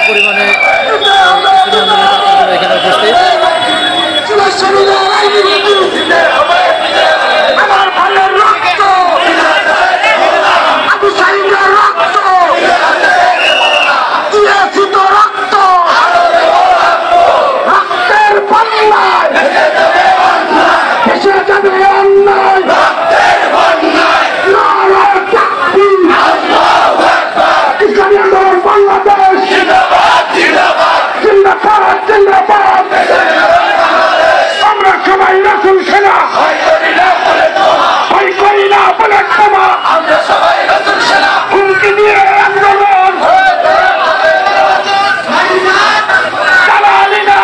পরিমাণে এখানে উপস্থিত। আমরা সবাই রাসূল সেনা ভয় করি না বলে ক্ষমা, হুমকি দিয়ে আন্দোলন চালালি না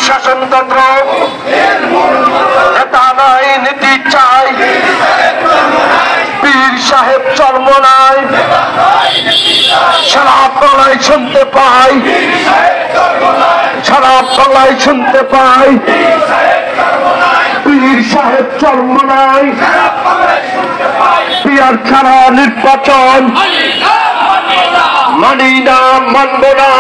শাসনতন্ত্র নেতা নাই নীতি চাই, পীর সাহেব চর্ম নাই, শরাব গলায় শুনতে পাই, শরাব গলায় শুনতে পাই, পীর সাহেব চর্ম নাই, পিয়ার ছাড়া নির্বাচন মানি না মানব না।